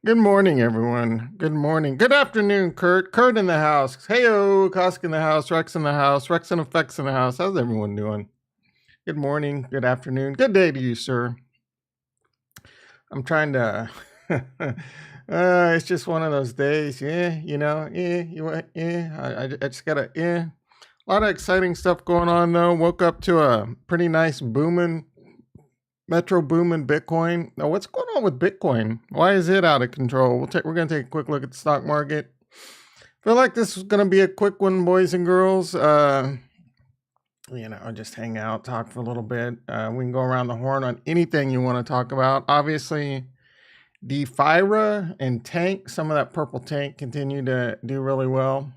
Good morning, everyone. Good morning. Good afternoon, Kurt. Kurt in the house. Heyo, Kosk in the house. Rex in the house. Rex and Effects in the house. How's everyone doing? Good morning. Good afternoon. Good day to you, sir. I'm trying to. It's just one of those days. Yeah, I just gotta. Yeah, a lot of exciting stuff going on though. Woke up to a pretty nice booming Metro booming Bitcoin. Now, what's going on with Bitcoin? Why is it out of control? We're going to take a quick look at the stock market. Feel like this is going to be a quick one, boys and girls. Just hang out, talk for a little bit. We can go around the horn on anything you want to talk about. Obviously, DeFira and Tank, some of that purple Tank continue to do really well.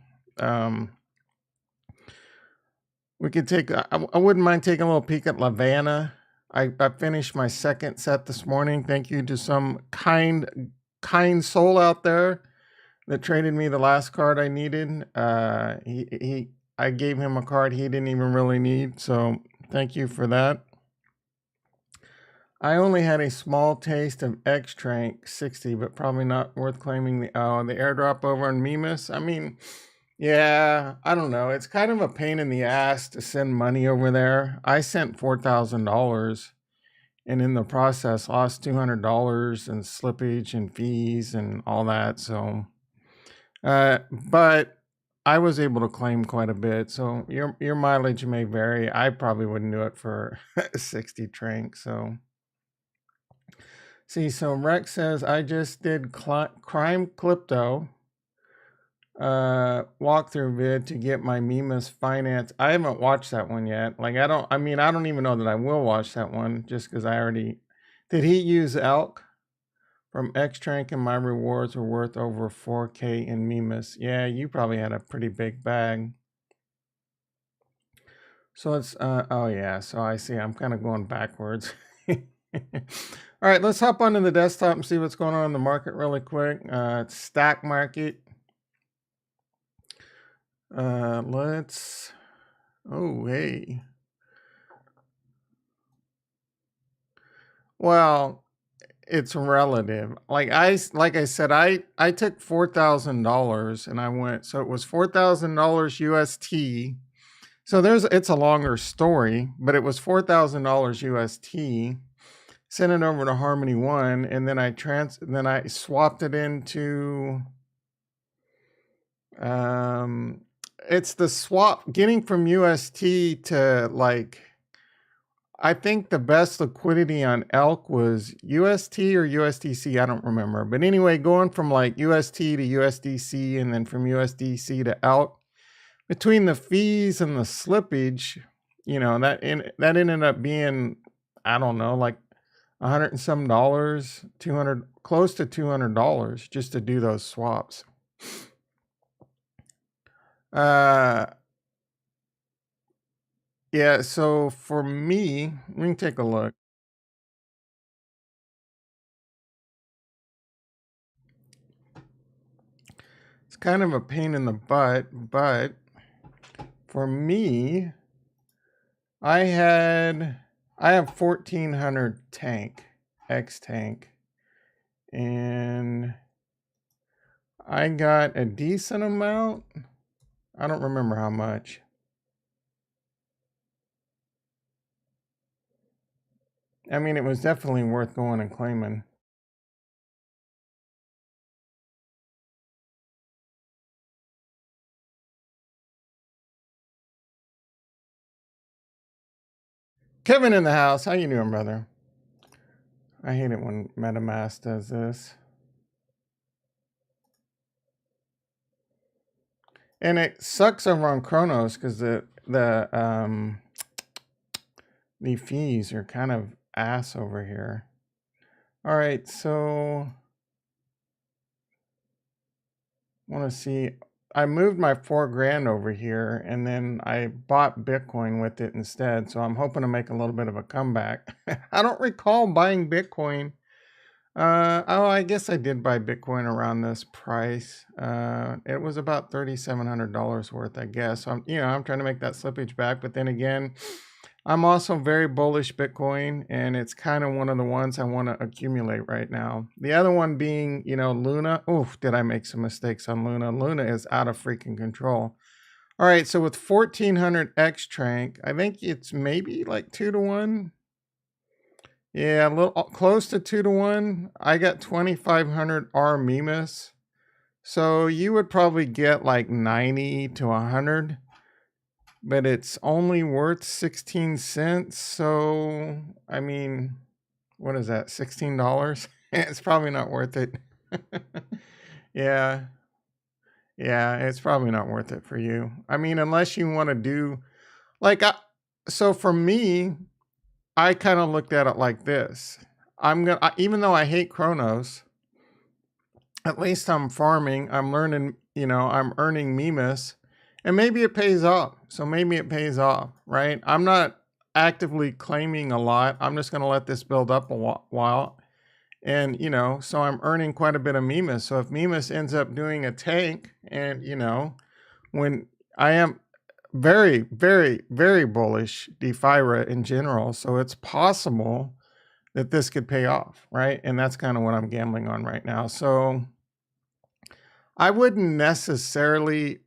We could take, I wouldn't mind taking a little peek at Lavana. I finished my second set this morning. Thank you to some kind soul out there that traded me the last card I needed. I gave him a card he didn't even really need. So thank you for that. I only had a small taste of X-Trank 60, but probably not worth claiming the airdrop over on Mimas. I mean, yeah, I don't know. It's kind of a pain in the ass to send money over there. I sent $4,000 and in the process lost $200 in slippage and fees and all that. So, but I was able to claim quite a bit. So your mileage may vary. I probably wouldn't do it for 60 trank. So. See, so Rex says, I just did Crime Crypto walkthrough vid to get my Mimas finance. I haven't watched that one yet. Like, I don't even know that I will watch that one just because I already, did he use elk from X-Trank and my rewards were worth over 4K in Mimas? Yeah, you probably had a pretty big bag. So it's, oh yeah, so I see, I'm kind of going backwards. All right, let's hop onto the desktop and see what's going on in the market really quick. Stack market. Oh, hey. Well, it's relative. Like I said, I took $4,000 and I went, so it was $4,000 UST. So it's a longer story, but it was $4,000 UST. Sent it over to Harmony One, and then I swapped it into it's the swap getting from UST to like, I think the best liquidity on elk was UST or USDC, I don't remember, but anyway, going from like UST to USDC and then from USDC to elk, between the fees and the slippage, that ended up being, I don't know, like $100 and some dollars, 200, close to $200 just to do those swaps. Yeah, so for me, we can take a look. It's kind of a pain in the butt, but for me, I have 1400 tank, X tank, and I got a decent amount. I don't remember how much. I mean, it was definitely worth going and claiming. Kevin in the house. How you doing, brother? I hate it when MetaMask does this. And it sucks over on Chronos because the fees are kind of ass over here. All right, so I want to see. I moved my $4,000 over here, and then I bought Bitcoin with it instead. So I'm hoping to make a little bit of a comeback. I don't recall buying Bitcoin. I guess I did buy Bitcoin around this price. It was about $3,700 worth, I guess. So I'm trying to make that slippage back. But then again, I'm also very bullish Bitcoin, and it's kind of one of the ones I want to accumulate right now. The other one being, Luna. Oof, did I make some mistakes on Luna? Luna is out of freaking control. All right, so with 1400 X Trank, I think it's maybe like 2 to 1. Yeah, a little close to 2 to 1. I got 2500 R Mimas. So you would probably get like 90 to 100, but it's only worth 16 cents. So, I mean, what is that? $16? It's probably not worth it. Yeah. Yeah, it's probably not worth it for you. I mean, unless you want to do like so for me, I kind of looked at it like this. Even though I hate Chronos, at least I'm farming, I'm learning, I'm earning Mimas, and maybe it pays off. So maybe it pays off, right? I'm not actively claiming a lot. I'm just going to let this build up a while. And, so I'm earning quite a bit of Mimas. So if Mimas ends up doing a tank, and, when I am very, very, very bullish DeFi in general, so it's possible that this could pay off, right? And that's kind of what I'm gambling on right now. So I wouldn't necessarily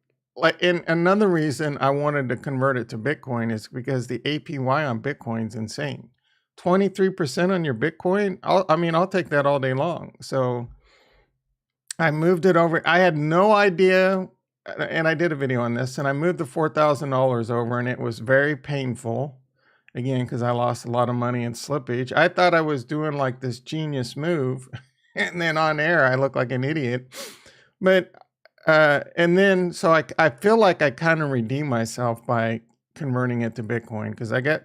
and another reason I wanted to convert it to Bitcoin is because the APY on Bitcoin is insane. 23% on your Bitcoin. I'll take that all day long. So I moved it over. I had no idea, and I did a video on this, and I moved the $4,000 over, and it was very painful. Again, because I lost a lot of money in slippage. I thought I was doing like this genius move, and then on air I look like an idiot. But and then so I feel like I kind of redeemed myself by converting it to Bitcoin, because I got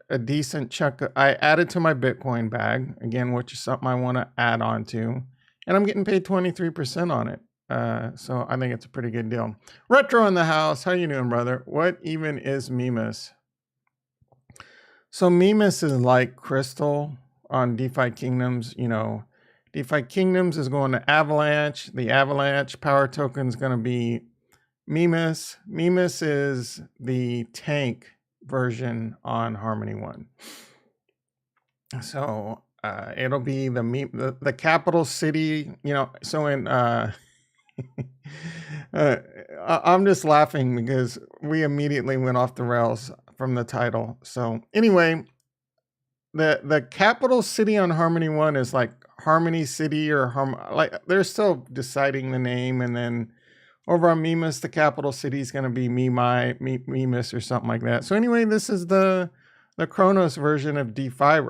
a decent chunk. I added to my Bitcoin bag again, which is something I want to add on to, and I'm getting paid 23% on it. So I think it's a pretty good deal. Retro in the house, how you doing, brother? What even is Mimas? So Mimas is like Crystal on DeFi Kingdoms. DeFi Kingdoms is going to Avalanche. The Avalanche power token is going to be Mimas. Mimas is the tank version on Harmony One. So it'll be the capital city. So in I'm just laughing because we immediately went off the rails from the title. So anyway, the capital city on Harmony One is like Harmony City or like they're still deciding the name, and then over on Mimas, the capital city is going to be Mimas or something like that. So anyway, this is the Chronos version of DeFi.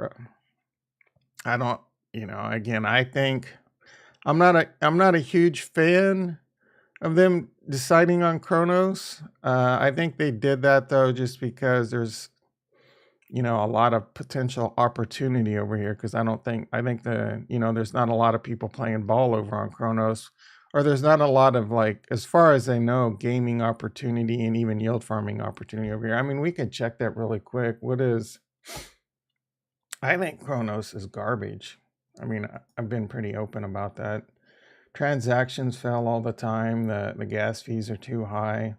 I don't, again, I think I'm not a huge fan of them deciding on Chronos. I think they did that though just because there's a lot of potential opportunity over here, because I think there's not a lot of people playing ball over on Chronos, or there's not a lot of, like, as far as I know, gaming opportunity and even yield farming opportunity over here. I mean, we could check that really quick. I think Chronos is garbage. I mean, I've been pretty open about that. Transactions fail all the time. The gas fees are too high.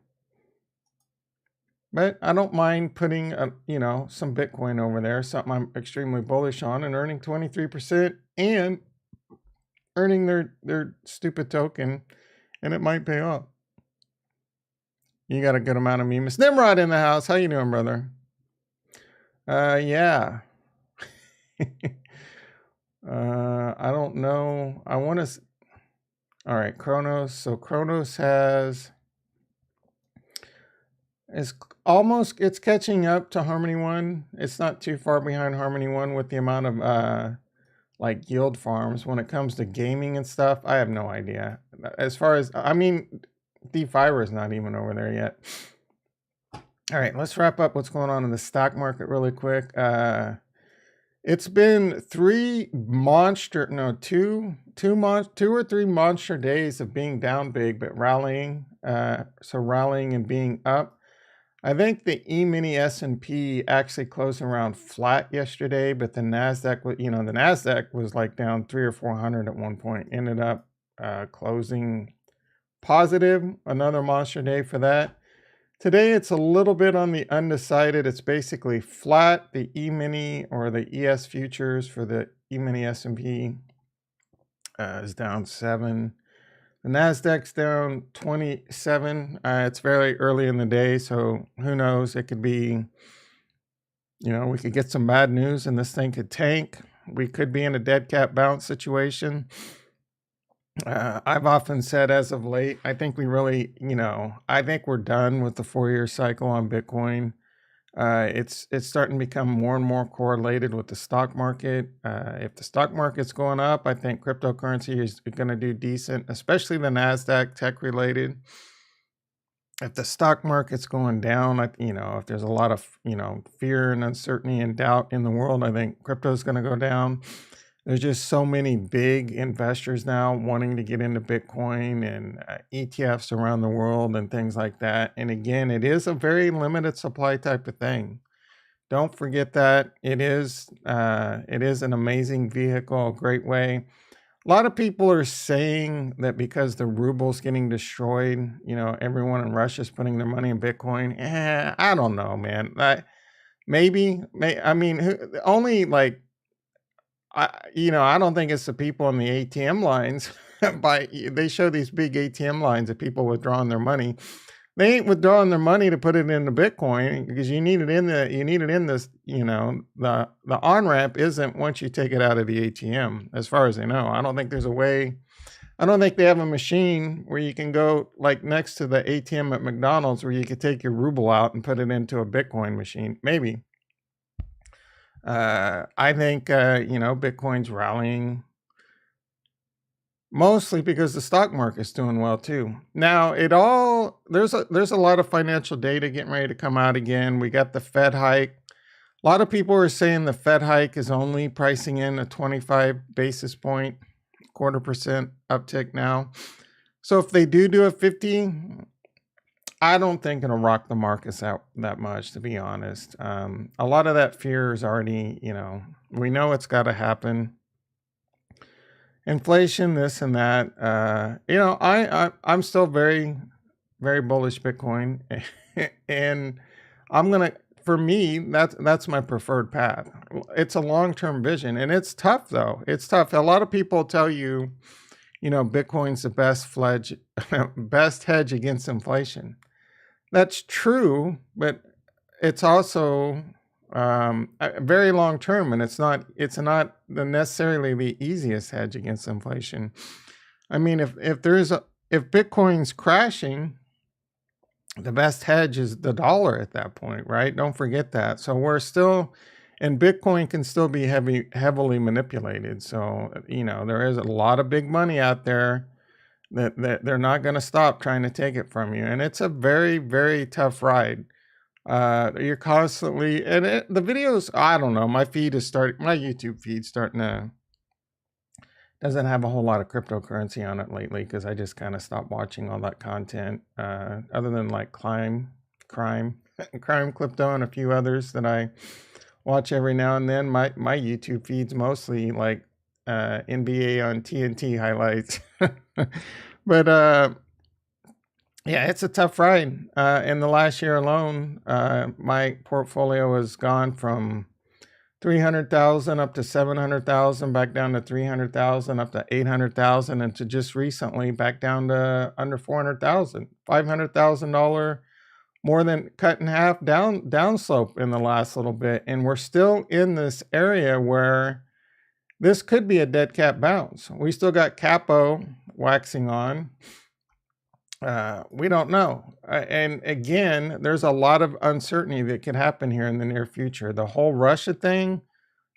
But I don't mind putting, some Bitcoin over there, something I'm extremely bullish on, and earning 23% and earning their stupid token, and it might pay off. You got a good amount of memes. Nimrod in the house. How you doing, brother? Yeah. I don't know. I want to. All right, Chronos. So Chronos it's catching up to Harmony One. It's not too far behind Harmony One with the amount of like yield farms. When it comes to gaming and stuff, I have no idea. As far as, DeFi is not even over there yet. All right, let's wrap up what's going on in the stock market really quick. It's been two or three monster days of being down big, but rallying. So rallying and being up. I think the E-mini S&P actually closed around flat yesterday, but the NASDAQ was like down 300 or 400 at one point. Ended up closing positive. Another monster day for that. Today it's a little bit on the undecided. It's basically flat. The E-mini or the ES futures for the E-mini S&P is down 7. The Nasdaq's down 27. It's very early in the day, so who knows? It could be, we could get some bad news and this thing could tank. We could be in a dead cat bounce situation. I've often said as of late, I think we really, I think we're done with the 4-year cycle on Bitcoin. It's starting to become more and more correlated with the stock market. If the stock market's going up, I think cryptocurrency is going to do decent, especially the Nasdaq tech related. If the stock market's going down, if there's a lot of, fear and uncertainty and doubt in the world, I think crypto is going to go down. There's just so many big investors now wanting to get into Bitcoin and ETFs around the world and things like that. And again, it is a very limited supply type of thing. Don't forget that it is an amazing vehicle, a great way. A lot of people are saying that because the ruble's getting destroyed, everyone in Russia is putting their money in Bitcoin. I don't know, man. Only like, I don't think it's the people in the ATM lines. They show these big ATM lines of people withdrawing their money. They ain't withdrawing their money to put it into Bitcoin because you need it in this, the on-ramp isn't once you take it out of the ATM, as far as I know. I don't think there's a way. I don't think they have a machine where you can go like next to the ATM at McDonald's where you could take your ruble out and put it into a Bitcoin machine. Maybe. I think, Bitcoin's rallying mostly because the stock market's doing well too. Now, there's a lot of financial data getting ready to come out again. We got the Fed hike. A lot of people are saying the Fed hike is only pricing in a 25 basis point, 0.25% uptick now. So if they do a 50, I don't think it'll rock the markets out that much, to be honest. A lot of that fear is already, we know it's got to happen. Inflation, this and that. I'm still very, very bullish Bitcoin, and for me, that's my preferred path. It's a long-term vision, and it's tough though. It's tough. A lot of people tell you, Bitcoin's the best hedge against inflation. That's true, but it's also very long term, and it's not necessarily the easiest hedge against inflation. I mean, if Bitcoin's crashing, the best hedge is the dollar at that point, right? Don't forget that. So and Bitcoin can still be heavily manipulated. So there is a lot of big money out there that they're not going to stop trying to take it from you. And it's a very, very tough ride. You're constantly, and the videos, I don't know, my YouTube feed's doesn't have a whole lot of cryptocurrency on it lately because I just kind of stopped watching all that content, other than like crime, crypto, and a few others that I watch every now and then. My YouTube feed's mostly like NBA on TNT highlights. But yeah, it's a tough ride. In the last year alone, my portfolio has gone from 300,000 up to 700,000, back down to 300,000, up to 800,000, and to just recently back down to under 400,000. $500,000 more than cut in half downslope in the last little bit, and we're still in this area where this could be a dead cat bounce. We still got capo waxing on. We don't know. And again, there's a lot of uncertainty that could happen here in the near future. The whole Russia thing,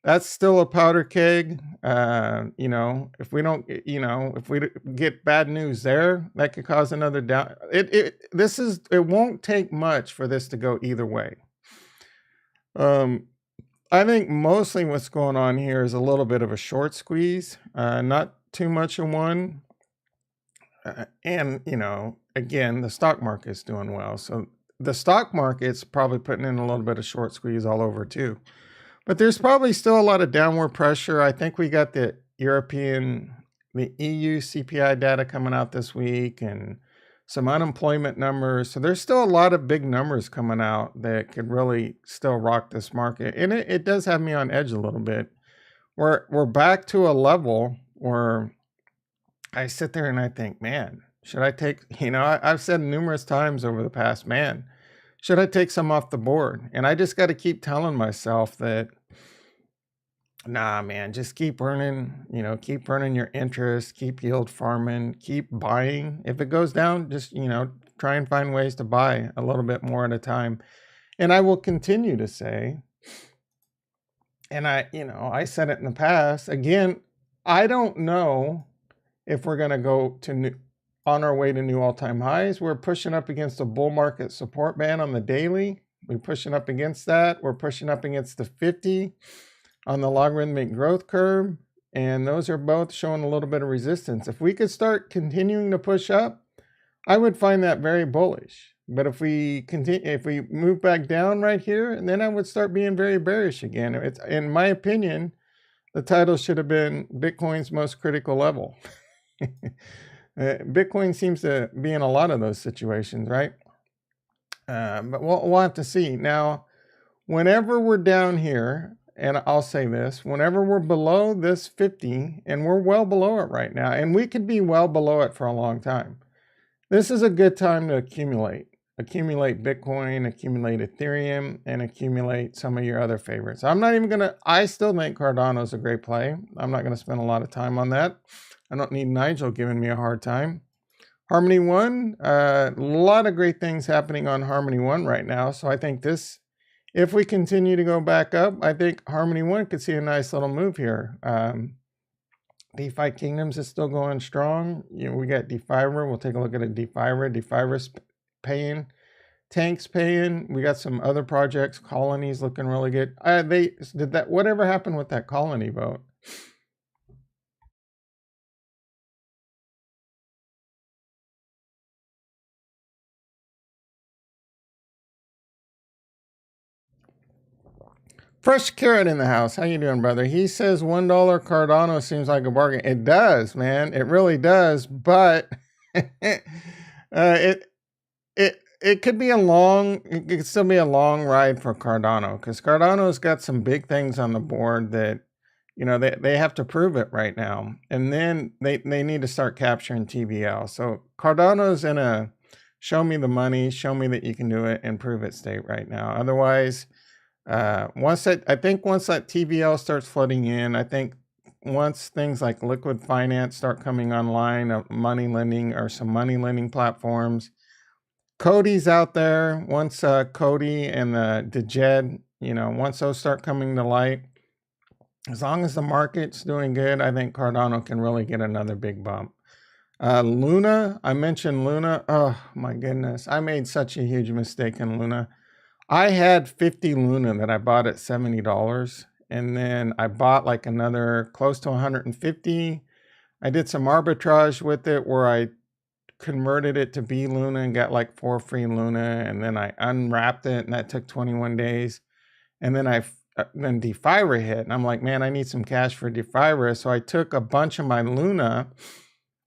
that's still a powder keg. If we don't, if we get bad news there, that could cause another down. It won't take much for this to go either way. I think mostly what's going on here is a little bit of a short squeeze, not too much of one. And, again, the stock market's doing well. So the stock market's probably putting in a little bit of short squeeze all over too. But there's probably still a lot of downward pressure. I think we got the EU CPI data coming out this week, and some unemployment numbers. So there's still a lot of big numbers coming out that could really still rock this market. And it does have me on edge a little bit. We're back to a level where I sit there and I think, man, should I take, I've said numerous times over the past, man, should I take some off the board? And I just got to keep telling myself that, nah, man, just keep earning, keep earning your interest, keep yield farming, keep buying. If it goes down, just, try and find ways to buy a little bit more at a time. And I will continue to say, and I said it in the past, again, I don't know if we're going to go to on our way to new all-time highs. We're pushing up against a bull market support band on the daily. We're pushing up against that. We're pushing up against the 50 on the logarithmic growth curve. And those are both showing a little bit of resistance. If we could start continuing to push up, I would find that very bullish. But if we continue, if we move back down right here, and then I would start being very bearish again. It's, in my opinion, the title should have been Bitcoin's most critical level. Bitcoin seems to be in a lot of those situations, right? But we'll have to see. Now, whenever we're down here, and I'll say this, whenever we're below this 50, and we're well below it right now, and we could be well below it for a long time, this is a good time to accumulate. Accumulate Bitcoin, accumulate Ethereum, and accumulate some of your other favorites. I'm not even going to, I still think Cardano's a great play. I'm not going to spend a lot of time on that. I don't need Nigel giving me a hard time. Harmony One, a lot of great things happening on Harmony One right now. So I think this, if we continue to go back up, I think Harmony One could see a nice little move here. DeFi Kingdoms is still going strong. We got DeFiver. We'll take a look at a DeFiver. DeFiver's paying. Tank's paying. We got some other projects. Colony's looking really good. Whatever happened with that Colony vote? Fresh Carrot in the house. How you doing, brother? He says $1 Cardano seems like a bargain. It does, man. It really does. But it could be it could still be a long ride for Cardano, because Cardano's got some big things on the board that they have to prove it right now, and then they need to start capturing TVL. So Cardano's in a show me the money, show me that you can do it, and prove it state right now. Otherwise, once that TVL starts flooding in, I think once things like liquid finance start coming online, money lending or some money lending platforms, Cody's out there. Once Cody and the JED, once those start coming to light, as long as the market's doing good, I think Cardano can really get another big bump. Luna, I mentioned Luna. Oh my goodness, I made such a huge mistake in Luna. I had 50 Luna that I bought at $70, and then I bought like another close to 150. I did some arbitrage with it where I converted it to B Luna and got like 4 free Luna, and then I unwrapped it, and that took 21 days. And then then DeFiver hit, and I'm like, man, I need some cash for DeFiver. So I took a bunch of my Luna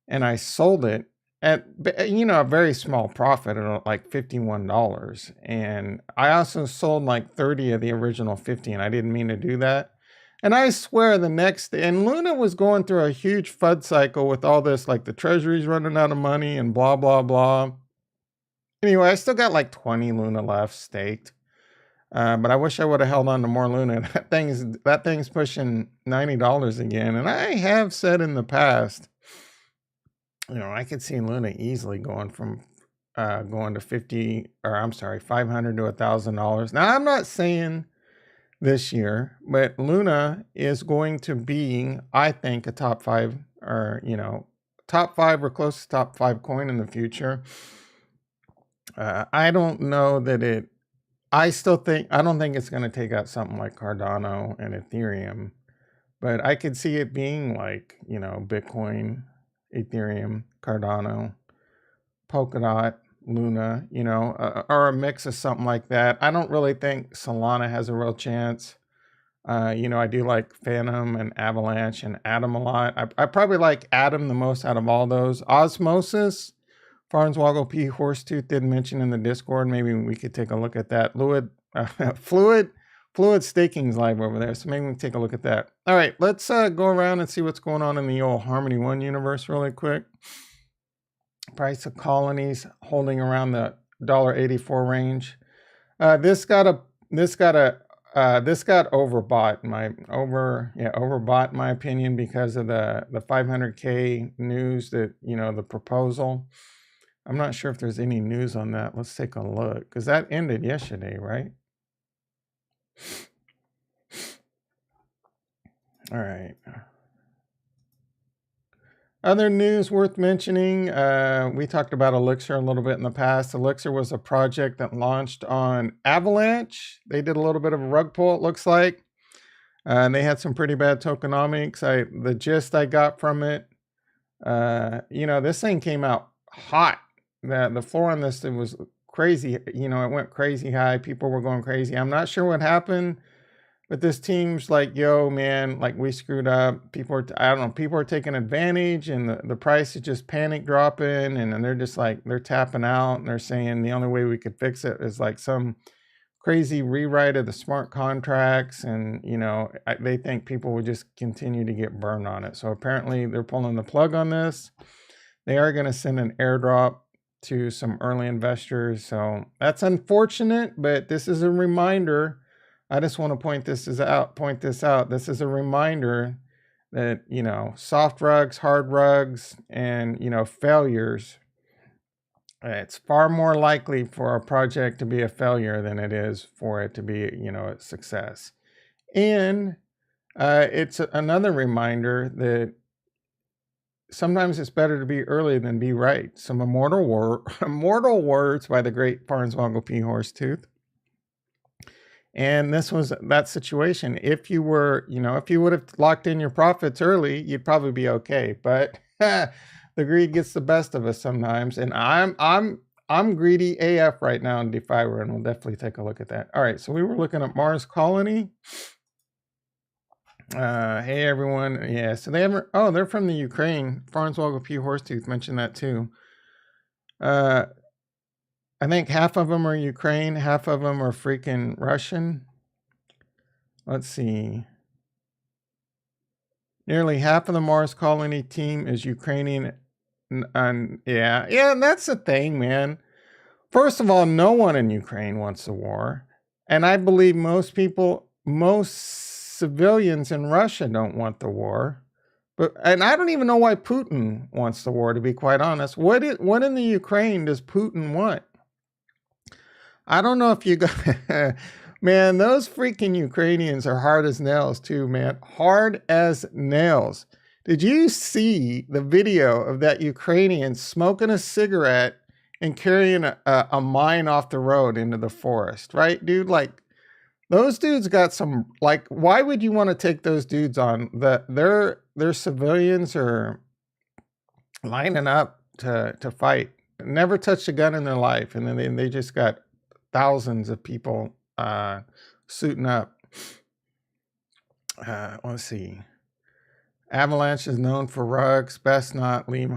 and I sold it at a very small profit at like $51. And I also sold like 30 of the original 50, and I didn't mean to do that. And I swear and Luna was going through a huge FUD cycle with all this, like the treasury's running out of money and blah, blah, blah. Anyway, I still got like 20 Luna left staked. But I wish I would have held on to more Luna. That thing's pushing $90 again. And I have said in the past, I could see Luna easily going to 50, or I'm sorry, $500 to $1,000. Now, I'm not saying this year, but Luna is going to be, I think, a top 5 or, top 5 or close to top 5 coin in the future. I don't know that I don't think it's going to take out something like Cardano and Ethereum, but I could see it being like, Bitcoin, Ethereum, Cardano, Polkadot, Luna, or a mix of something like that. I don't really think Solana has a real chance. I do like Phantom and Avalanche and Atom a lot. I probably like Atom the most out of all those. Osmosis, Farnswoggle P. Horsetooth did mention in the Discord. Maybe we could take a look at that. Fluid Staking's live over there, so maybe we can take a look at that. All right, let's go around and see what's going on in the old Harmony One universe really quick. Price of colonies holding around the $1.84 range. This got overbought overbought in my opinion because of the 500K news that, you know, the proposal. I'm not sure if there's any news on that. Let's take a look, because that ended yesterday, right? All right. Other news worth mentioning, we talked about Elixir a little bit in the past. Elixir was a project that launched on Avalanche. They did a little bit of a rug pull, it looks like. And they had some pretty bad tokenomics. The gist I got from it, you know, this thing came out hot. The floor on this, it was crazy. You know, it went crazy high. People were going crazy. I'm not sure what happened. But this team's like, yo, man, like we screwed up. People are taking advantage, and the price is just panic dropping, and they're just like, they're tapping out, and they're saying the only way we could fix it is like some crazy rewrite of the smart contracts, and, you know, they think people will just continue to get burned on it. So apparently they're pulling the plug on this. They are going to send an airdrop to some early investors. So that's unfortunate, but this is a reminder. I just want to point this out. This is a reminder that, you know, soft rugs, hard rugs, and, you know, failures. It's far more likely for a project to be a failure than it is for it to be, you know, a success. And it's another reminder that sometimes it's better to be early than be right. Some immortal words by the great Farnswoggle P. Horsetooth. And this was that situation. If you were, you know, if you would have locked in your profits early, you'd probably be okay. But the greed gets the best of us sometimes. And I'm greedy AF right now in Defiber, and we'll definitely take a look at that. All right, so we were looking at Mars Colony. Hey everyone. Yeah, so they're from the Ukraine. Farnswoggle P. Horsetooth mentioned that too. I think half of them are Ukraine, half of them are freaking Russian. Let's see. Nearly half of the Mars Colony team is Ukrainian. And that's the thing, man. First of all, no one in Ukraine wants the war. And I believe most civilians in Russia don't want the war. And I don't even know why Putin wants the war, to be quite honest. What in the Ukraine does Putin want? I don't know if you got, man, those freaking Ukrainians are hard as nails too, man. Hard as nails. Did you see the video of that Ukrainian smoking a cigarette and carrying a mine off the road into the forest, right, dude? Like, those dudes got some, like, why would you want to take those dudes on? Their civilians are lining up to fight. Never touched a gun in their life, and then they just got thousands of people suiting up. Let's see. Avalanche is known for rugs. Best not leave.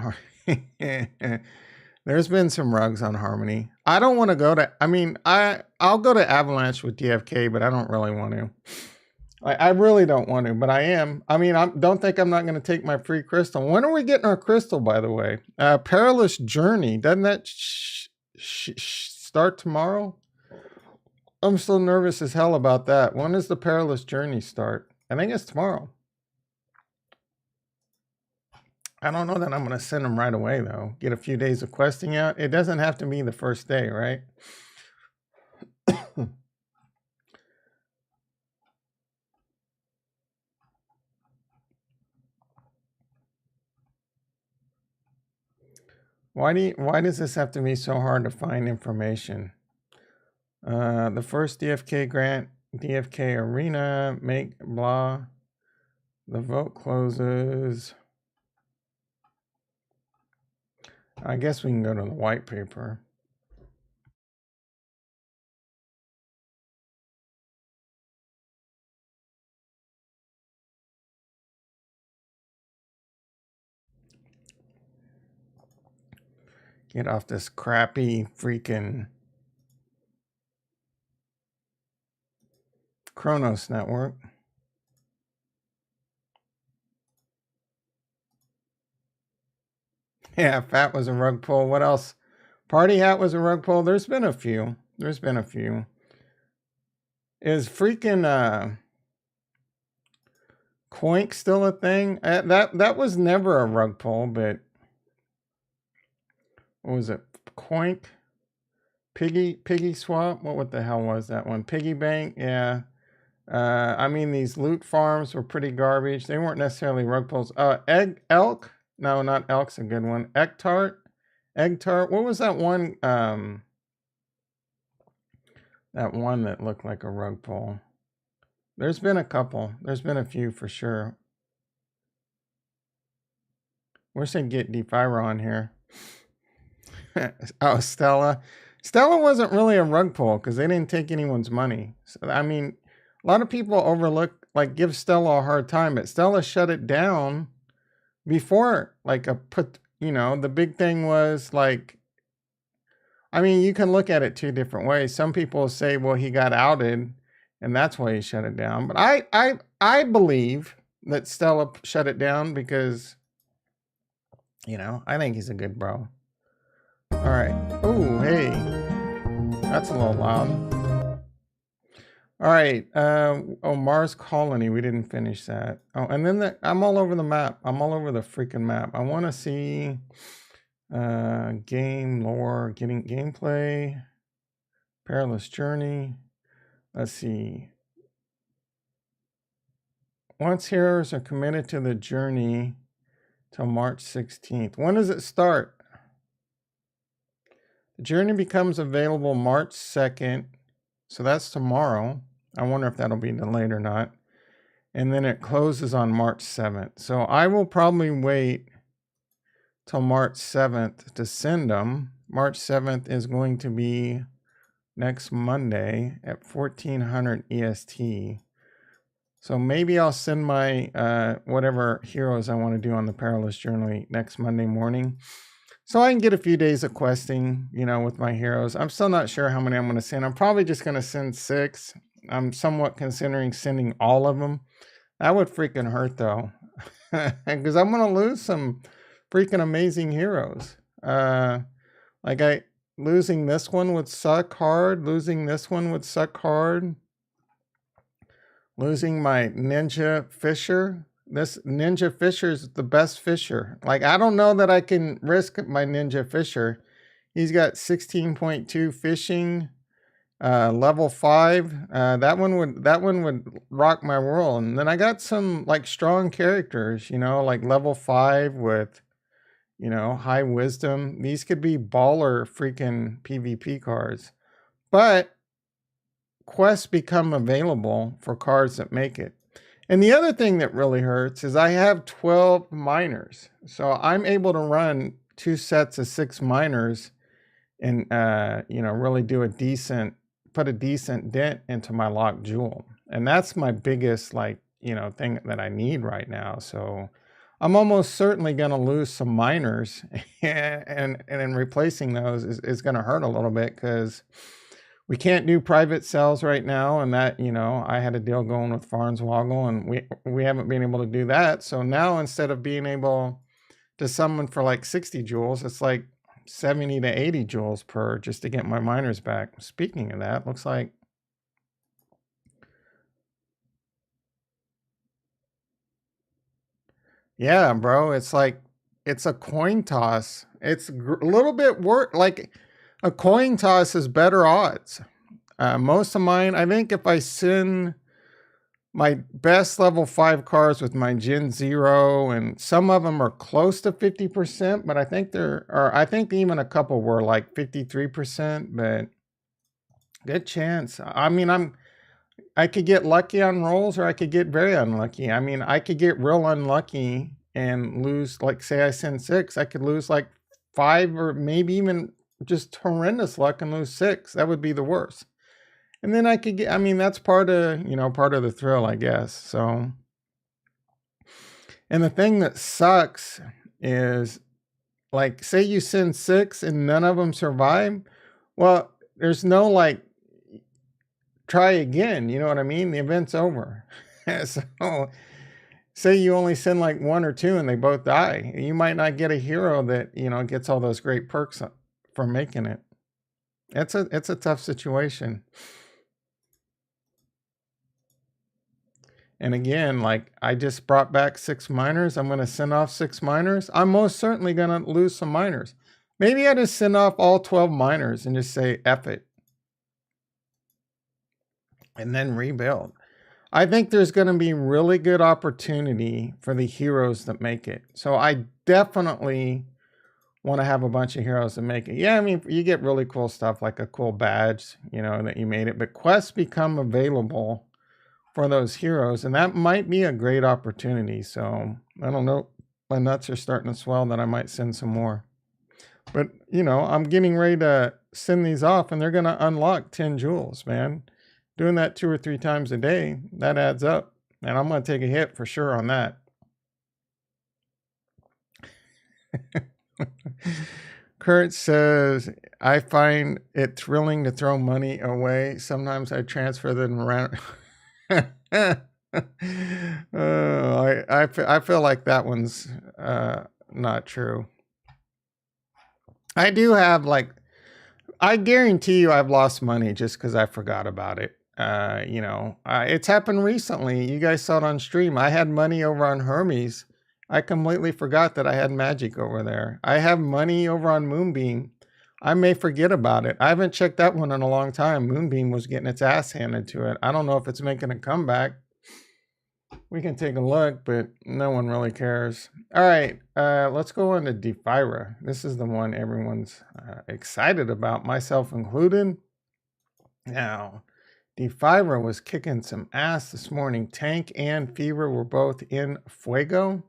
There's been some rugs on Harmony. I don't want to go to, I mean, I'll go to Avalanche with DFK, but I don't really want to. I really don't want to, but I am. I mean, don't think I'm not going to take my free crystal. When are we getting our crystal, by the way? Perilous Journey. Doesn't that start tomorrow? I'm still nervous as hell about that. When does the Perilous Journey start? I think it's tomorrow. I don't know that I'm going to send them right away, though. Get a few days of questing out. It doesn't have to be the first day, right? Why does this have to be so hard to find information? The first DFK grant, DFK arena, make blah. The vote closes. I guess we can go to the white paper. Get off this crappy freaking Kronos network. Yeah, Fat was a rug pull. What else? Party Hat was a rug pull. There's been a few. Is freaking Coink still a thing? That was never a rug pull, but what was it? Coink? Piggy Swap? What the hell was that one? Piggy Bank? Yeah. I mean, these loot farms were pretty garbage. They weren't necessarily rug pulls. Elk? No, not Elk's a good one. Egg Tart? What was that one? That one that looked like a rug pull. There's been a couple. There's been a few for sure. Wish I'd get Defyra on here. Oh, Stella. Stella wasn't really a rug pull because they didn't take anyone's money. So, I mean, a lot of people overlook, like, give Stella a hard time, but Stella shut it down before, like, the big thing was, like, I mean, you can look at it two different ways. Some people say, well, he got outed and that's why he shut it down. But I believe that Stella shut it down because, I think he's a good bro. All right. Oh, hey. That's a little loud. All right. Mars Colony. We didn't finish that. Oh, and then I'm all over the map. I'm all over the freaking map. I want to see game lore, getting gameplay, perilous journey. Let's see. Once heroes are committed to the journey till March 16th. When does it start? The journey becomes available March 2nd. So that's tomorrow. I wonder if that'll be delayed or not. And then it closes on March 7th. So I will probably wait till March 7th to send them. March 7th is going to be next Monday at 1400 EST. So maybe I'll send my whatever heroes I want to do on the Perilous Journey next Monday morning. So I can get a few days of questing, with my heroes. I'm still not sure how many I'm going to send. I'm probably just going to send 6. I'm somewhat considering sending all of them. That would freaking hurt though. Because I'm going to lose some freaking amazing heroes. Losing this one would suck hard. Losing this one would suck hard. Losing my Ninja Fisher. This Ninja Fisher is the best fisher. Like, I don't know that I can risk my Ninja Fisher. He's got 16.2 fishing, level 5. That one would rock my world. And then I got some like strong characters, like level 5 with, high wisdom. These could be baller freaking PvP cards. But quests become available for cards that make it. And the other thing that really hurts is I have 12 miners. So I'm able to run 2 sets of 6 miners and, really put a decent dent into my locked jewel. And that's my biggest, thing that I need right now. So I'm almost certainly going to lose some miners and in replacing those is going to hurt a little bit because we can't do private sales right now, and that, I had a deal going with Farnswoggle, and we haven't been able to do that. So now instead of being able to summon for like 60 jewels, it's like 70 to 80 jewels per just to get my miners back. Speaking of that, looks like yeah, bro, it's a coin toss. It's a little bit like a coin toss is better odds. Most of mine, I think if I send my best level 5 cards with my Gen 0, and some of them are close to 50%, but I think even a couple were like 53%, but good chance. I mean, I could get lucky on rolls or I could get very unlucky. I mean, I could get real unlucky and lose, like say I send 6, I could lose like 5 or maybe even just horrendous luck and lose 6. That would be the worst. And then I could get, that's part of the thrill, I guess. So, and the thing that sucks is like, say you send 6 and none of them survive. Well, there's no like try again. You know what I mean? The event's over. So say you only send like 1 or 2 and they both die. You might not get a hero that, you know, gets all those great perks from making it. It's a tough situation. And again, like I just brought back 6 miners. I'm going to send off 6 miners. I'm most certainly going to lose some miners. Maybe I just send off all 12 miners and just say F it. And then rebuild. I think there's going to be really good opportunity for the heroes that make it. So I definitely want to have a bunch of heroes that make it. Yeah, I mean, you get really cool stuff like a cool badge, you know, that you made it. But quests become available for those heroes, and that might be a great opportunity. So I don't know, my nuts are starting to swell that I might send some more. But you know, I'm getting ready to send these off and they're going to unlock 10 jewels, man. Doing that 2 or 3 times a day, that adds up, and I'm going to take a hit for sure on that. Kurt says, I find it thrilling to throw money away. Sometimes I transfer them around. I feel like that one's not true. I do have like, I guarantee you I've lost money just because I forgot about it. You know, it's happened recently. You guys saw it on stream. I had money over on Hermes. I completely forgot that I had magic over there. I have money over on Moonbeam. I may forget about it. I haven't checked that one in a long time. Moonbeam was getting its ass handed to it. I don't know if it's making a comeback. We can take a look, but no one really cares. All right, let's go on to Defira. This is the one everyone's excited about, myself included. Now, Defira was kicking some ass this morning. Tank and Fever were both in Fuego.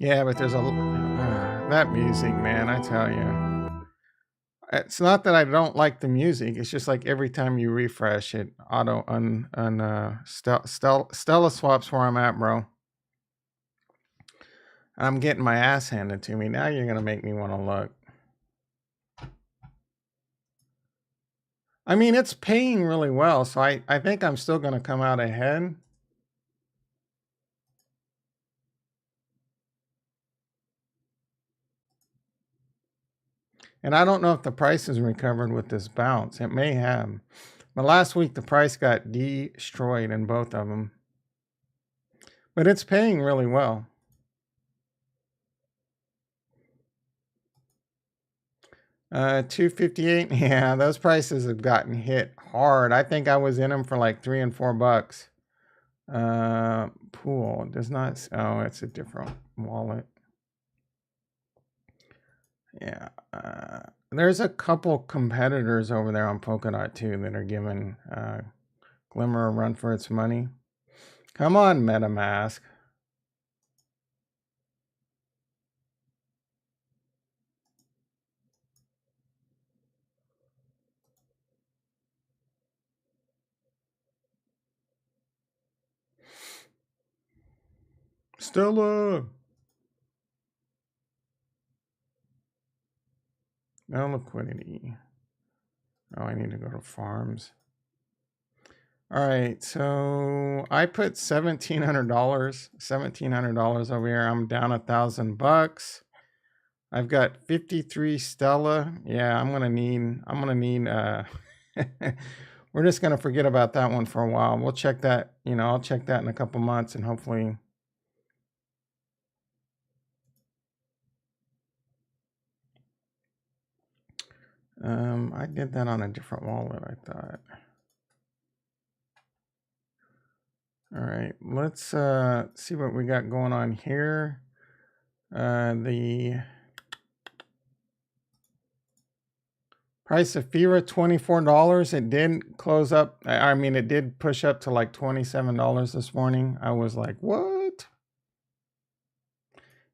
Yeah, but there's a that music, man, I tell you. It's not that I don't like the music. It's just like every time you refresh it, auto Stella swaps where I'm at, bro. I'm getting my ass handed to me. Now you're gonna make me want to look. I mean, it's paying really well, so I think I'm still gonna come out ahead. And I don't know if the price has recovered with this bounce. It may have. But last week, the price got destroyed in both of them. But it's paying really well. $258. Yeah, those prices have gotten hit hard. I think I was in them for like $3 and $4. Pool does not. Oh, it's a different wallet. Yeah. There's a couple competitors over there on Polkadot too that are giving Glimmer a run for its money. Come on, MetaMask. Stella. No liquidity. Oh, I need to go to farms. All right, so I put $1,700 over here. I'm down $1,000. I've got 53 Stella. Yeah, I'm gonna need we're just gonna forget about that one for a while. We'll check that, you know, I'll check that in a couple months and hopefully I did that on a different wallet, I thought. All right, let's see what we got going on here. The price of Fira, $24. It did close up. I mean, it did push up to like $27 this morning. I was like, what?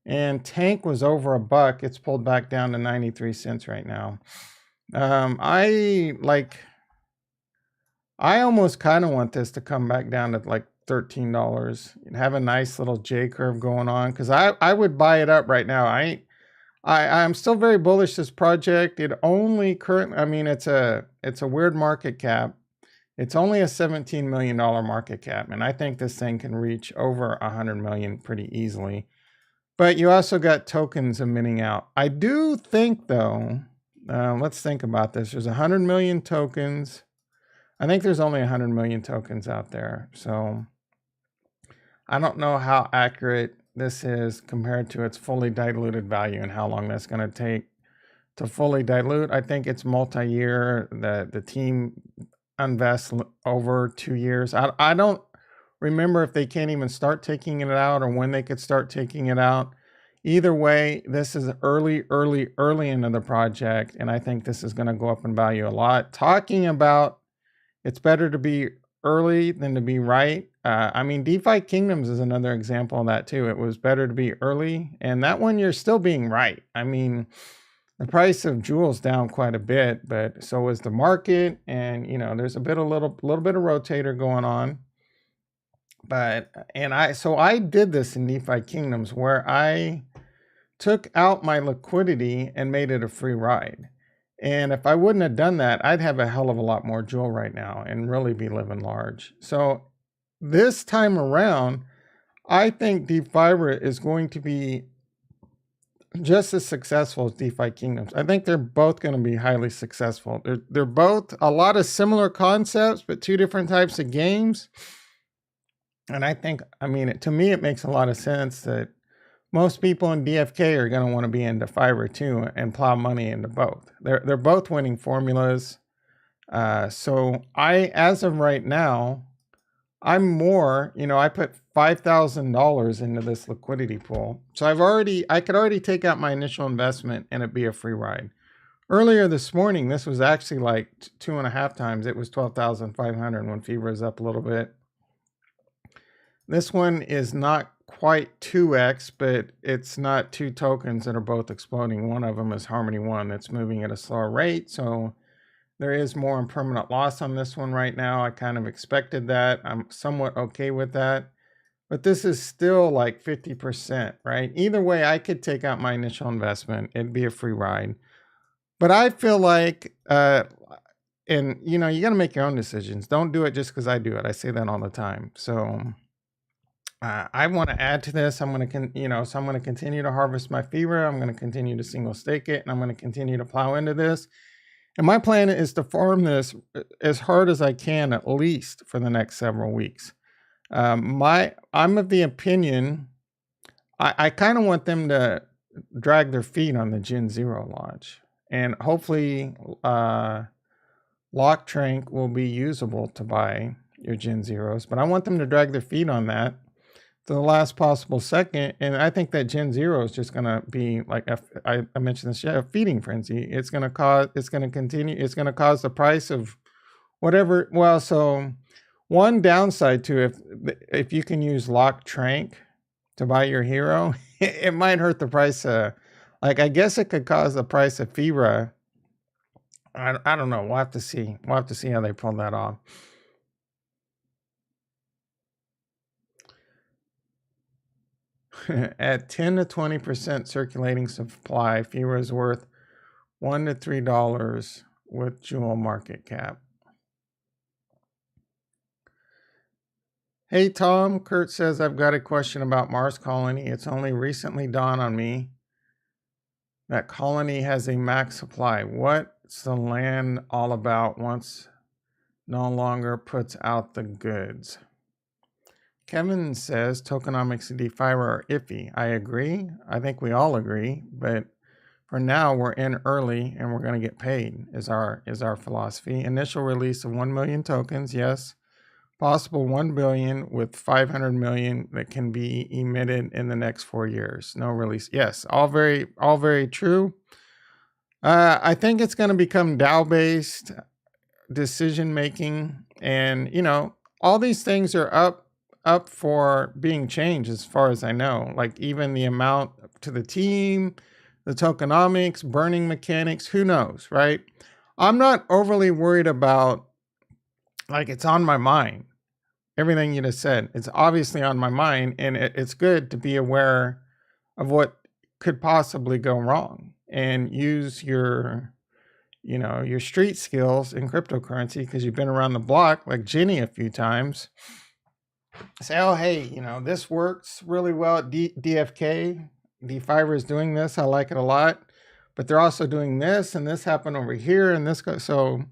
And Tank was over $1. It's pulled back down to 93 cents right now. I almost kind of want this to come back down to like $13 and have a nice little J curve going on, because I would buy it up right now. I'm still very bullish this project. It only currently, I mean, it's a weird market cap. It's only a $17 million market cap, and I think this thing can reach over 100 million pretty easily. But you also got tokens emitting out. I do think though, let's think about this. There's 100 million tokens. I think there's only 100 million tokens out there. So I don't know how accurate this is compared to its fully diluted value and how long that's going to take to fully dilute. I think it's multi-year. The team invests over 2 years. I don't remember if they can't even start taking it out or when they could start taking it out. Either way, this is early into the project, and I think this is going to go up in value a lot. Talking about it's better to be early than to be right. I mean, DeFi Kingdoms is another example of that too. It was better to be early, and that one you're still being right. I mean, the price of Jewel's down quite a bit, but so is the market, and you know, there's a little bit of rotator going on. But I did this in DeFi Kingdoms where I took out my liquidity and made it a free ride. And if I wouldn't have done that, I'd have a hell of a lot more Jewel right now and really be living large. So this time around, I think DeFi is going to be just as successful as DeFi Kingdoms. I think they're both going to be highly successful. They're both a lot of similar concepts, but two different types of games. And I think, I mean, to me, it makes a lot of sense that most people in DFK are going to want to be into Fiverr too and plow money into both. They're both winning formulas. So as of right now, I'm more, you know, I put $5,000 into this liquidity pool. So I could already take out my initial investment and it be a free ride. Earlier this morning, this was actually like 2.5 times. It was 12,500 when Fever is up a little bit. This one is not quite 2x, but it's not two tokens that are both exploding. One of them is Harmony 1 that's moving at a slower rate. So there is more impermanent loss on this one right now. I kind of expected that. I'm somewhat okay with that. But this is still like 50%, right? Either way, I could take out my initial investment. It'd be a free ride. But I feel like, and you know, you got to make your own decisions. Don't do it just because I do it. I say that all the time. So I want to add to this. I'm going to continue to harvest my Fever. I'm going to continue to single stake it, and I'm going to continue to plow into this. And my plan is to farm this as hard as I can, at least for the next several weeks. I'm of the opinion, I kind of want them to drag their feet on the Gen Zero launch, and hopefully Lock Trank will be usable to buy your Gen Zeros. But I want them to drag their feet on that to the last possible second, and I think that Gen Zero is just going to be like I mentioned this, a feeding frenzy. It's going to cause the price of whatever. Well, so one downside to if you can use Lock Trank to buy your hero, it might hurt the price. Like I guess it could cause the price of Fibra. I don't know. We'll have to see. We'll have to see how they pull that off. At 10 to 20% circulating supply, Fibra is worth $1 to $3 with Jewel market cap. Hey Tom, Kurt says, I've got a question about Mars Colony. It's only recently dawned on me that Colony has a max supply. What's the land all about once no longer puts out the goods? Kevin says tokenomics and DeFi are iffy. I agree. I think we all agree. But for now, we're in early and we're going to get paid is our philosophy. Initial release of 1 million tokens. Yes. Possible 1 billion with 500 million that can be emitted in the next 4 years. No release. Yes. All very true. I think it's going to become DAO-based decision making. And, you know, all these things are up for being changed as far as I know. Like even the amount to the team, the tokenomics, burning mechanics, who knows, right? I'm not overly worried about Like, it's on my mind. Everything you just said, it's obviously on my mind, and it's good to be aware of what could possibly go wrong and use your, your street skills in cryptocurrency because you've been around the block like Jenny a few times. Say, oh, hey, this works really well at DFK. D5 is doing this. I like it a lot. But they're also doing this, and this happened over here, and this goes. So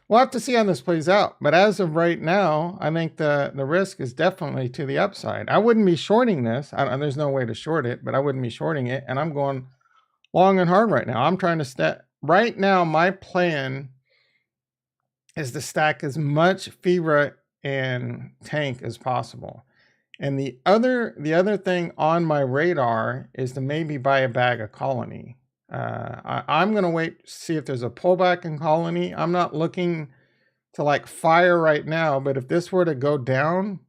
we'll have to see how this plays out. But as of right now, I think the risk is definitely to the upside. I wouldn't be shorting this. There's no way to short it, but I wouldn't be shorting it. And I'm going long and hard right now. I'm trying to stack. Right now, my plan is to stack as much FIRA and tank as possible. And the other thing on my radar is to maybe buy a bag of colony. I'm going to wait to see if there's a pullback in colony. I'm not looking to like fire right now, but if this were to go down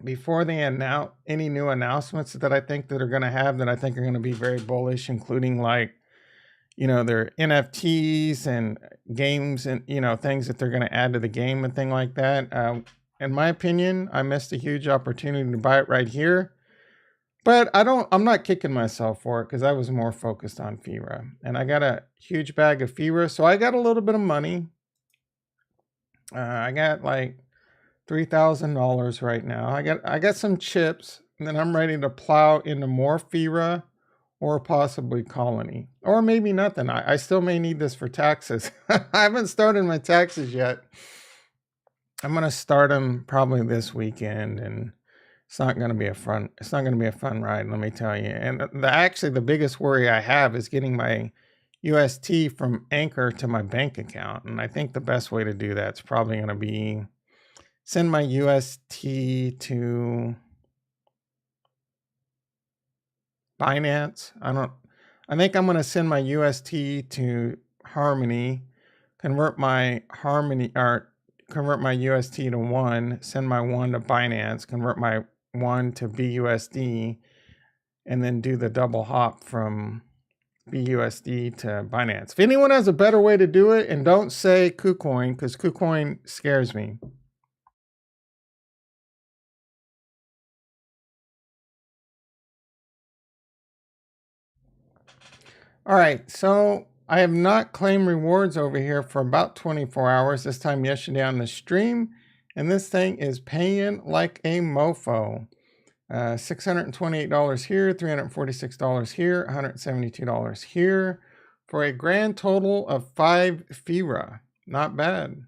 before they announce any new announcements that I think that are going to have, that I think are going to be very bullish, including like, their NFTs and games and, things that they're going to add to the game and thing like that. In my opinion, I missed a huge opportunity to buy it right here. But I'm not kicking myself for it because I was more focused on FIRA. And I got a huge bag of FIRA. So I got a little bit of money. I got like $3,000 right now. I got some chips, and then I'm ready to plow into more FIRA or possibly colony. Or maybe nothing. I still may need this for taxes. I haven't started my taxes yet. I'm going to start them probably this weekend, and it's not going to be a fun ride, let me tell you. And actually the biggest worry I have is getting my UST from Anchor to my bank account. And I think the best way to do that is probably going to be send my UST to Binance. I think I'm going to send my UST to Harmony, convert my UST to 1, send my 1 to Binance, convert my 1 to BUSD, and then do the double hop from BUSD to Binance. If anyone has a better way to do it, and don't say KuCoin, because KuCoin scares me. All right, so I have not claimed rewards over here for about 24 hours, this time yesterday on the stream, and this thing is paying like a mofo. $628 here, $346 here, $172 here, for a grand total of 5 FIRA. Not bad.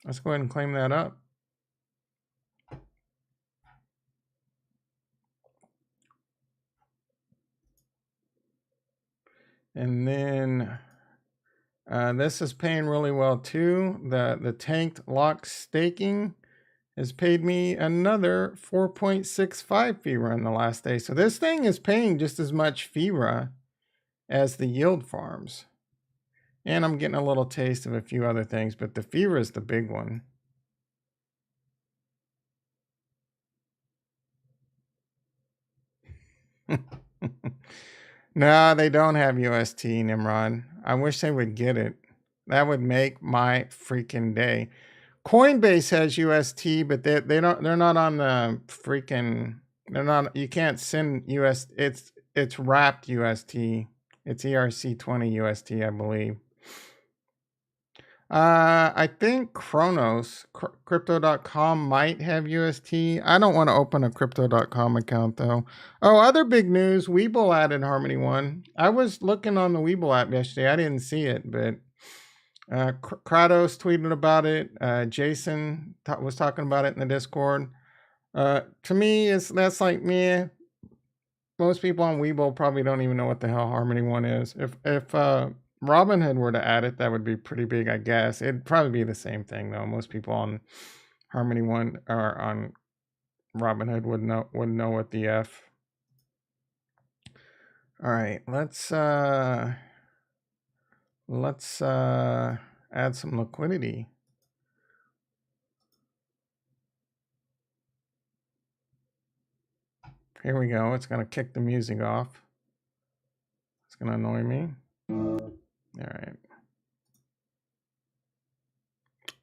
Let's go ahead and claim that up. And then this is paying really well too. The tanked lock staking has paid me another 4.65 FIRA in the last day. So this thing is paying just as much FIRA as the yield farms. And I'm getting a little taste of a few other things, but the FIRA is the big one. No, they don't have UST, Nimrod. I wish they would get it. That would make my freaking day. Coinbase has UST, but they're not on the freaking, you can't send it's wrapped UST. It's ERC20 UST, I believe. I think Kronos, crypto.com might have UST. I don't want to open a crypto.com account though. Oh, other big news, Webull added Harmony One. I was looking on the Webull app yesterday. I didn't see it, but Kratos tweeted about it. Jason was talking about it in the Discord. To me, that's like me. Most people on Webull probably don't even know what the hell Harmony One is. If Robinhood were to add it, that would be pretty big, I guess. It'd probably be the same thing though. Most people on Harmony One or on Robinhood would know what the F. All right, let's add some liquidity. Here we go. It's going to kick the music off. It's going to annoy me. All right.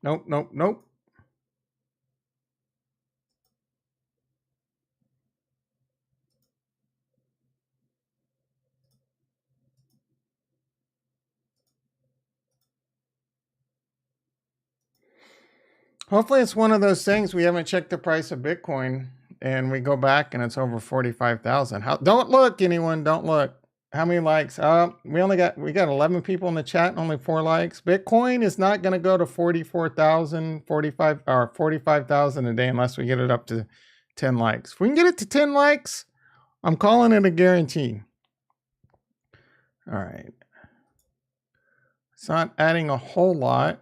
Nope. Hopefully it's one of those things we haven't checked the price of Bitcoin and we go back and it's over 45,000. How, don't look, anyone, don't look. How many likes? We got 11 people in the chat and only 4 likes. Bitcoin is not going to go to 44,000, 45 or 45,000 a day unless we get it up to 10 likes. If we can get it to 10 likes, I'm calling it a guarantee. All right. It's not adding a whole lot.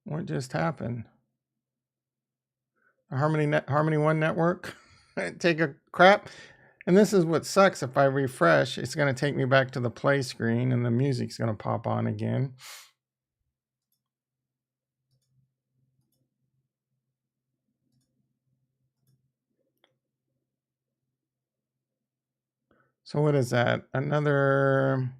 What just happened? Harmony One network. Take a crap. And this is what sucks. If I refresh, it's going to take me back to the play screen and the music's going to pop on again. So what is that? Another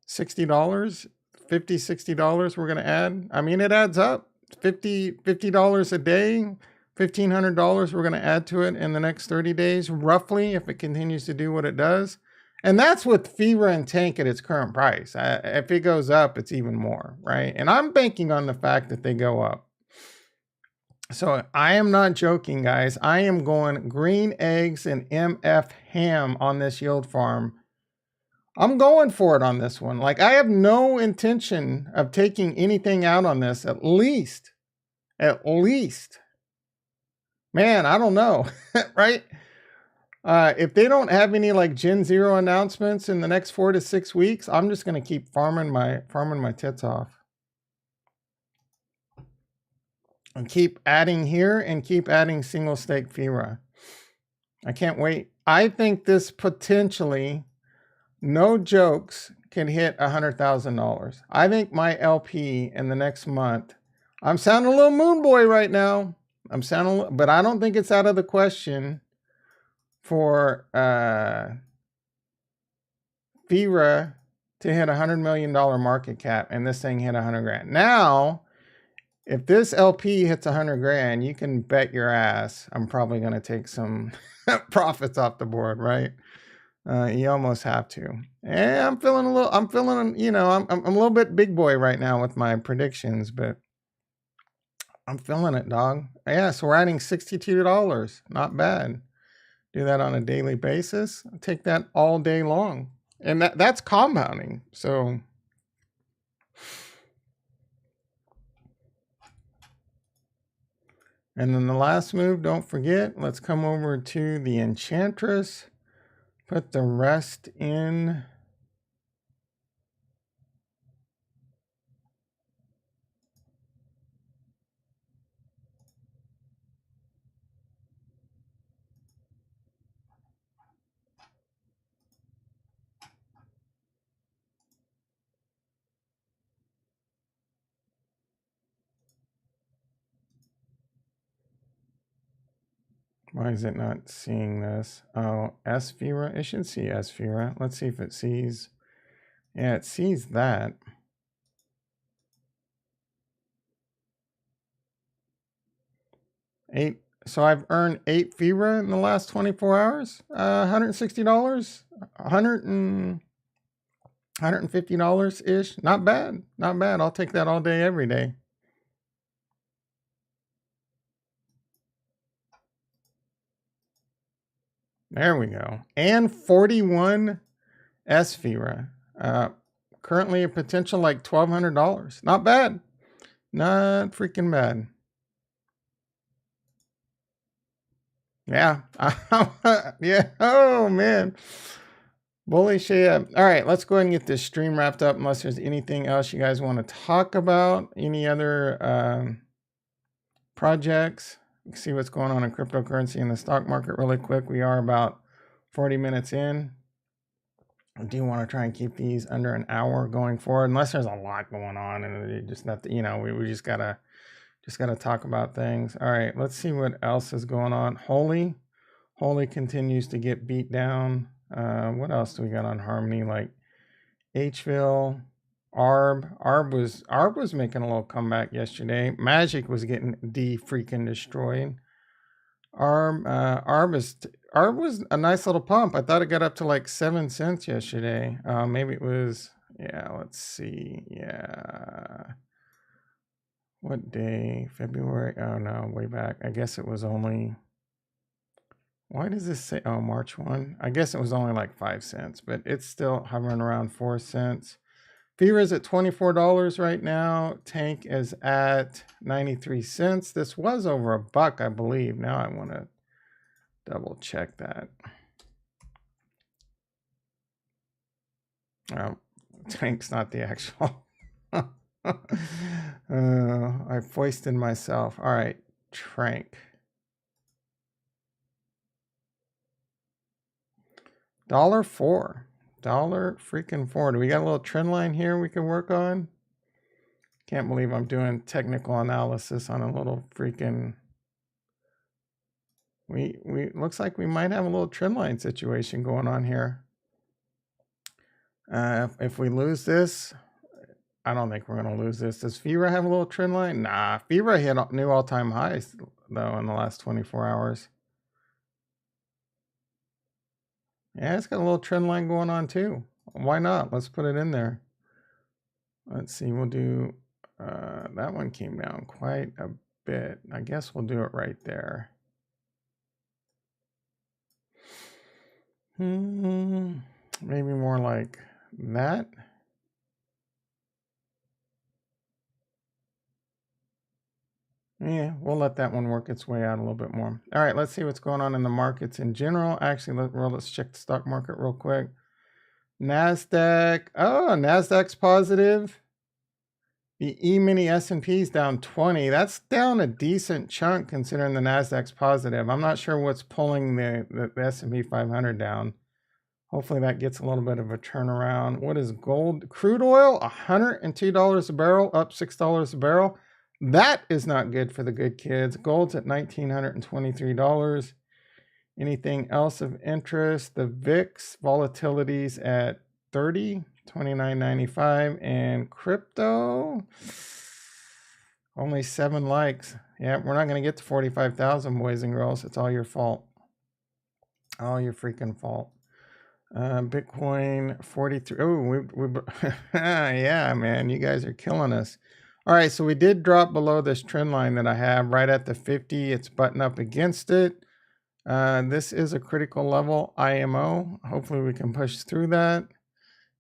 $60, $50, $60 we're going to add. I mean, it adds up. $50 a day, $1,500 we're going to add to it in the next 30 days, roughly, if it continues to do what it does. And that's with FIRA and Tank at its current price. If it goes up, it's even more, right? And I'm banking on the fact that they go up. So I am not joking, guys. I am going green eggs and MF ham on this yield farm. I'm going for it on this one. Like, I have no intention of taking anything out on this, at least. Man, I don't know, right? If they don't have any like Gen 0 announcements in the next 4 to 6 weeks, I'm just going to keep farming my tits off. And keep adding here and keep adding single stake FIRA. I can't wait. I think this potentially, no jokes, can hit $100,000. I think my LP in the next month, I'm sounding a little moon boy right now. But I don't think it's out of the question for FIRA to hit $100 million market cap and this thing hit 100 grand. Now, if this LP hits 100 grand, you can bet your ass I'm probably going to take some profits off the board, right? You almost have to. And I'm feeling, you know, I'm a little bit big boy right now with my predictions, but I'm feeling it, dog. Yeah, so we're adding $62. Not bad. Do that on a daily basis. I'll take that all day long. And that's compounding. So and then the last move, don't forget, let's come over to the Enchantress. Put the rest in. Why is it not seeing this? Oh, SFIRA. It should see SFIRA. Let's see if it sees. Yeah, it sees that. So I've earned 8 FIRA in the last 24 hours. $160, $150 ish. Not bad. Not bad. I'll take that all day, every day. There we go. And 41 SFIRA. Currently a potential like $1,200. Not bad. Not freaking bad. Yeah. Yeah. Oh, man. Bullish. Yeah. All right. Let's go ahead and get this stream wrapped up unless there's anything else you guys want to talk about. Any other projects? See what's going on in cryptocurrency and the stock market really quick. We are about 40 minutes in. I do want to try and keep these under an hour going forward, unless there's a lot going on and just not, you know, we just gotta talk about things. All right, let's see what else is going on. Holy continues to get beat down. What else do we got on Harmony? Like Hville, Arb was making a little comeback yesterday. Magic was getting freaking destroyed. Arb was a nice little pump. I thought it got up to like 7 cents yesterday. Maybe it was, yeah, let's see. Yeah. What day? February? Oh no, way back. I guess it was only, why does this say, oh, March 1? I guess it was only like 5 cents, but it's still hovering around 4 cents. Fever is at $24 right now. Tank is at 93 cents. This was over $1, I believe. Now I want to double check that. Oh, Tank's not the actual. I foisted myself. All right, Trank. $1.04. $1.4. Do we got a little trend line here we can work on? Can't believe I'm doing technical analysis on a little freaking. We looks like we might have a little trend line situation going on here. If we lose this, I don't think we're going to lose this. Does FIRA have a little trend line? Nah, FIRA hit new all-time highs, though, in the last 24 hours. Yeah, it's got a little trend line going on, too. Why not? Let's put it in there. Let's see. We'll do... that one came down quite a bit. I guess we'll do it right there. Maybe more like that. Yeah, we'll let that one work its way out a little bit more. All right, let's see what's going on in the markets in general. Actually, let's check the stock market real quick. NASDAQ. Oh, NASDAQ's positive. The E-mini S&P is down 20. That's down a decent chunk considering the NASDAQ's positive. I'm not sure what's pulling the S&P 500 down. Hopefully that gets a little bit of a turnaround. What is gold? Crude oil, $102 a barrel, up $6 a barrel. That is not good for the good kids. Gold's at $1,923. Anything else of interest? The VIX volatility's at 30, 29.95, and crypto only 7 likes. Yeah, we're not going to get to 45,000, boys and girls. It's all your fault. All your freaking fault. Bitcoin 43. Oh, yeah, man, you guys are killing us. All right, so we did drop below this trend line that I have right at the 50. It's buttoned up against it. This is a critical level IMO. Hopefully we can push through that.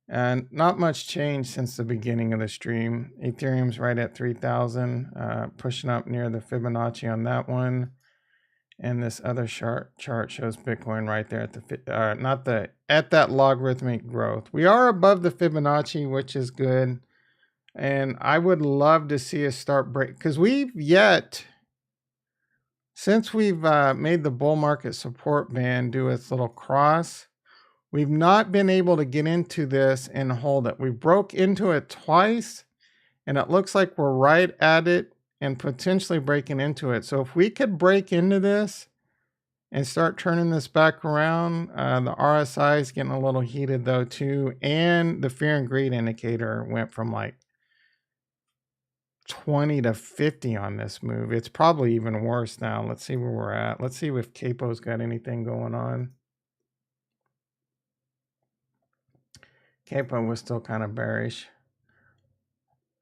And not much change since the beginning of the stream. Ethereum's right at 3,000, pushing up near the Fibonacci on that one. And this other chart shows Bitcoin right there at the at that logarithmic growth. We are above the Fibonacci, which is good. And I would love to see us start break, because since we've made the bull market support band do its little cross, we've not been able to get into this and hold it. We broke into it twice, and it looks like we're right at it and potentially breaking into it. So if we could break into this and start turning this back around, the RSI is getting a little heated though too, and the fear and greed indicator went from like 20 to 50 on this move. It's probably even worse now. Let's see where we're at. Let's see if Capo's got anything going on. Capo was still kind of bearish.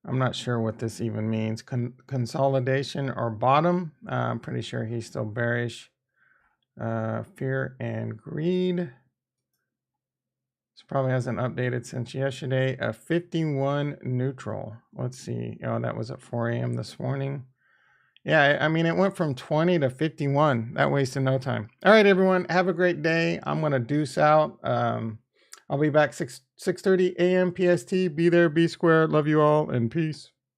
I'm not sure what this even means. Consolidation or bottom. I'm pretty sure he's still bearish. Fear and greed. This probably hasn't updated since yesterday. 51 neutral. Let's see. Oh, that was at 4 a.m. this morning. Yeah, I mean, it went from 20 to 51. That wasted no time. All right, everyone. Have a great day. I'm going to deuce out. I'll be back 6:30 a.m. PST. Be there, be square. Love you all, and peace.